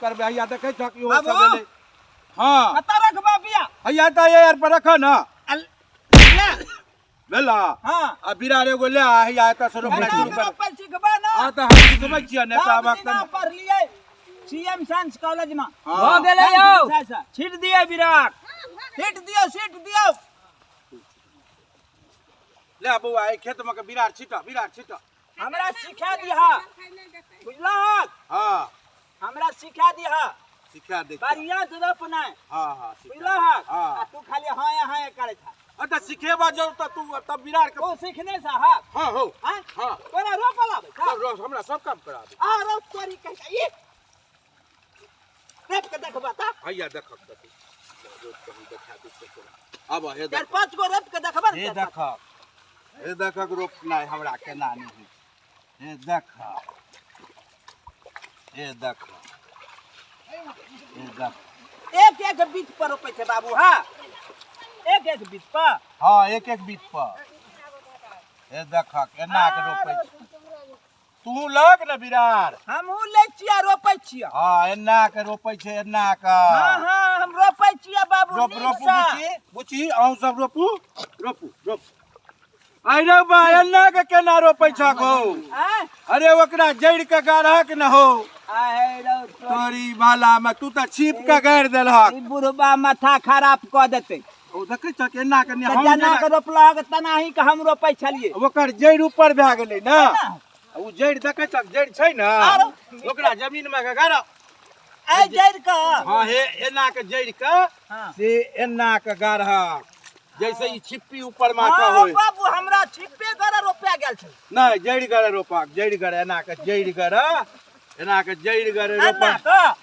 करबे हैया देखे छ कि हो बाबू। सब ले हां कत रखबा बिया हैया त यार पर रख ना ले बेला हां आ बिरार एगो ले आ हैया त शुरू कर शुरू कर पर सिखबा ना आ त हम सिखबै छियै ने त वक्त ना पढ़ लिए सीएम साइंस कॉलेज में हाँ। हो गेले यौ छीट दिए विराट सीट दियो ले बउआ ए खेत में के बिरार छिटा हमरा सिखा दिहा बुझलहक हां हमरा सिखा दिहा सिखा दे बढ़िया रोप नहीं हां बुझलहक हां आ तू खाली हां करे था अत सिखेबा जो त तू तब बिरार के तू सीखने से हक हां हो हां हां तोरा रोप लाबे सब हमरा सब काम करा दे आ रोप तोरी कह ये रोप के देखबा त हैया देख देखा दे अब हे चार पांच गो रोप के देखबा हे देख रोपना हमरा केना नहीं हे देख एक बीच पर रोपे छे बाबू हां एक बीच पर हां एक बीत पर हे देख केना के रोपे तू लग न बिरार हमहू ले छिया रोपे छिया हां एना के रोपे छे एना का हां हम रोपे छिया बाबू रोपू बुची अहू सब रोपू आई रे बा एना के केना रोपे छ को अरे ओकरा जड़ के गाढ़ा के न हो आए रो तोरी भाला में तू त छिप के गाड़ देलहक ई बुढ़बा माथा खराब क देते ओ देखे छ केना के हम जना के रोपला के तनाही के हम रोपे छलिए ओकर जड़ ऊपर भए गेलै ना उ जड़ देखे छ जड़ छै ना ओकरा जमीन में के गाड़ ए जड़ का हां हे एना के जड़ के हां से एना के गाढ़ा जैसे ई छिप्पी ऊपर माथा होय बाबू हमरा छिप्पे गरा रोपया गेल छै नहीं जड़ गरे रोपा जड़ गरे एना के जड़ गरे रोपा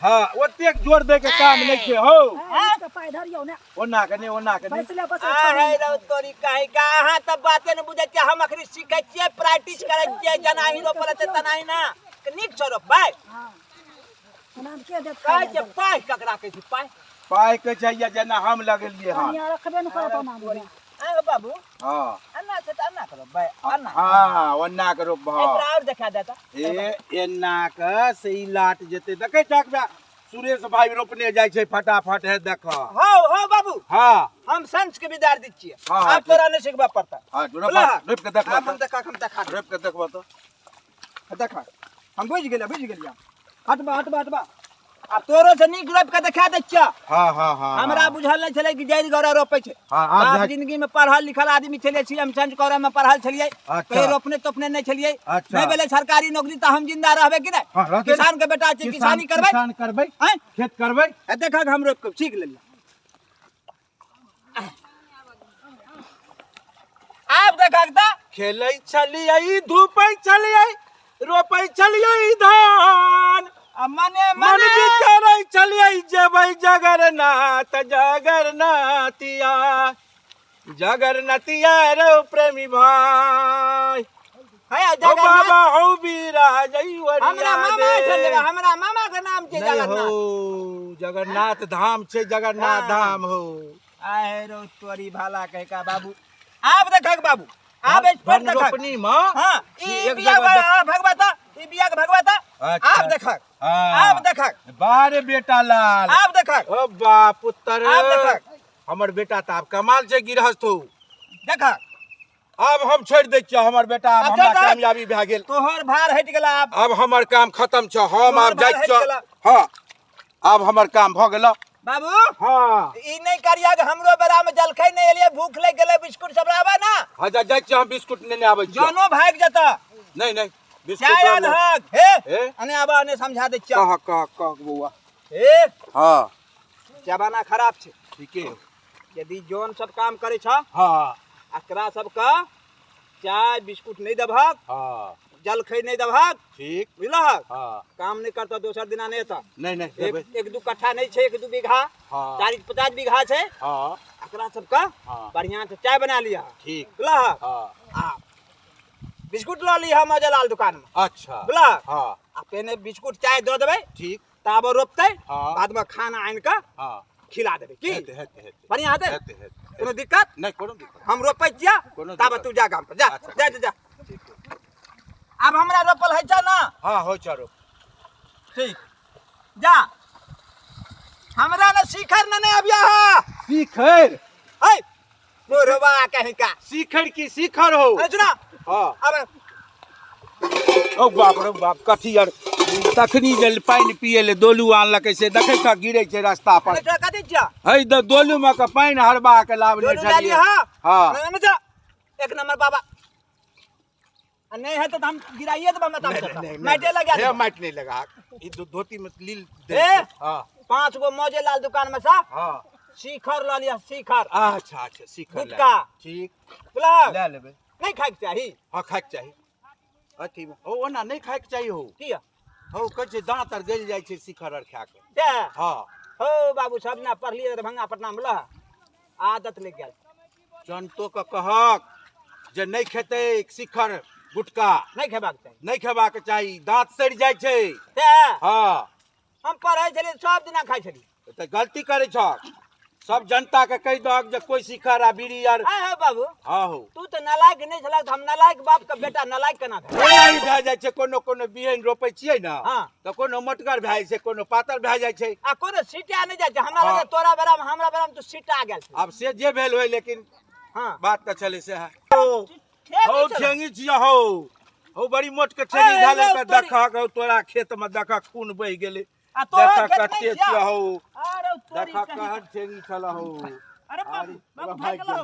हां ओतेक जोर दे के काम नहीं छै हो तो पाय धरियो ने ओना के बस ले बस अरे रो तोरी काहे का अहाँ त बाते न बुझै छियै हम अखरी सीखै छियै प्रैक्टिस करै छियै जनाही रोपले त तनाही ना नीक छ रोप भाई हां नाम के देख कहै छै पाय ककरा कहै छै पाय के चाहिए जना हम लगलिए हां यहाँ रखबे न करत नाम आ बाबू हां अन्ना से त अन्ना करो भाई अन्ना हां ओना के रोप एकरा और देखा देता ए एना के से ई लाट जेते देखे छकबे सुरेश भाई रोपने जाय छै फटाफट है देख हो बाबू हां हम साइंस के विद्यार्थी छियै हाँ, आप तोरा नहीं सिखबा पड़ता हां रोप के देख हम देखा रोप के देखबो तो देखा हम बुझ गेलिया हटबा आ तोरो से नीक रोप के देखा दे छिया हां हमरा बुझल नहीं छले कि जड़ गरा रोपे छै आप जिंदगी में पढ़ल लिखल आदमी छले छी हम संज करे में पढ़ल छलिए कहीं रोपने नहीं छलिए नहीं बोले सरकारी नौकरी त हम जिंदा रहबे कि नहीं किसान के बेटा छै किसानी करबै हैं खेत करबै ए देखा हम रोप के सीख लेलिए आप देखा त खेलै छलिए धूपै छलिए रोपै छलिए धान मने मन बिचारै छलिए जेबै जगरनाथिया रे प्रेमी भाई है ओ बाबा हो बीरा जईवरिया हमरा मामा के नाम छै जगन्नाथ हो जगन्नाथ धाम छै जगन्नाथ धाम हो आए रो तोरी भाला कह का बाबू आप देखक बाबू आप इस पर देखक रोपनी में हां ई बिया भगवता ई बिया के भगवता आप देखक आप देखक बारे बेटा लाल आप देखक ओ बाप पुत्र आप देखक हमर बेटा त आप कमाल छै गिरहस्थ हो देखक अब हम छोड़ दै छियै हमर बेटा अब हमरा कामयाबी भए गेल तोहर भार हट गेला अब हमर काम खत्म छ हम अब जाय छ हां अब हमर काम भ गेल बाबू हां ई नहीं करिया कि हमरो बेरा में जलखै नहीं एलिए भूख लग गेले बिस्कुट सब लाबा ना हजा जाय छ हम बिस्कुट लेने आबै छी जानो भाग जता नहीं चाय अधक हे ए अने आबा ने समझा दे छिया कह बउआ हे हां जमाना खराब छै ठीके यदि जोन सब काम करे छ हां एकरा सब का चाय बिस्कुट नहीं दबहक हां जलखै नहीं दबहक ठीक बुझलहक हां काम नहीं करता दोसर दिना नहीं था नहीं एक दू कट्ठा नहीं छे एक दू बीघा हां 40-50 बीघा छे हां एकरा सब का बढ़िया से चाय बना लिया ठीक बुझलहक हां बिस्कुट ला लिया मजेलाल दुकान में अच्छा बुझलहक हां आ पेने बिस्कुट चाय दे देबै ठीक ताब रोपते हाँ। बाद में खाना आन का हां खिला देबै की हेते बढ़िया हेतै हेते कोनो दिक्कत नहीं कोनो दिक्कत हम रोपै छिया कोनो ताब दिक्कत। तू जा काम पर जा अच्छा। जा अब हमरा रोपल है छ ना हां हो चलो ठीक जा शिखर न नहीं अबिया हा शिखर है मोरवा कहीं का शिखर की शिखर हो अरे सुना हाँ अब ओ बाप रे बाप कथी यार तखनी जे पानी पिए ले दोलू आनलकै से देखै छ गिरै छै रास्ता पर अरे कथी छिया है द दोलू में के पानी हरबा के लावने दोनों डाली छलिए हां हां नहीं मत एक नंबर बाबा नहीं है तो हम गिराइए तो बता मैटे लगा हे माइट नहीं लगा ई धोती में लील दे ए हां 5 गो मौजे लाल दुकान में सा हां शिखर ला लिया शिखर अच्छा अच्छा शिखर गुटका ठीक बोला ले लेबे नहीं खाए के चाहिए हां खाए के चाहिए अथी में ओ ओना नहीं खाए के चाहिए हो किया हो कहै छै दांत आर गल जाइ छै शिखर आर खा के ते हां हो बाबू सब ना पढ़ लिए दरभंगा पटना में ला आदत लग गया जनतो के कहक जे नहीं खेते शिखर गुटका नहीं खेबाक चाहिए नहीं खेबाक चाही दांत सड़ जाइ छै ते हां हम पढ़े छलिए सब दिना खाई छलिए त गलती करे छ सब जनता के कह दहक जे कोई शिखर आ बीड़ी आर हां हो बाबू हां हो तू तो नालायक नहीं छला हम नालायक बाप का बेटा नालायक केना था ओनाही भए जाइ छै कोनो कोनो बिहन रोपै छियै न हाँ। त कोनो मोटगर भए जाइ छै कोनो पातर भए जाइ छै आ कोनो सीटा नहीं जाय हमरा हाँ। लगे तोरा बेरा में हमरा बेरा में तो सीटा आ गेल छै आब से जे भेल होय लेकिन हां बात त चले से है ठीक हो है ठेंगी छिया हो बड़ी मोट के ठेंगी ए, ढाले लो के तोरी। देखा के तोरा खेत में देखा खून बह गेले आ तोरा देखा खेत कते नहीं छिया छिया हो अरे तोरी देखा कहीं कहन ठेंगी छला हो अरे बाबू अरे, बाबू भाग भाग लो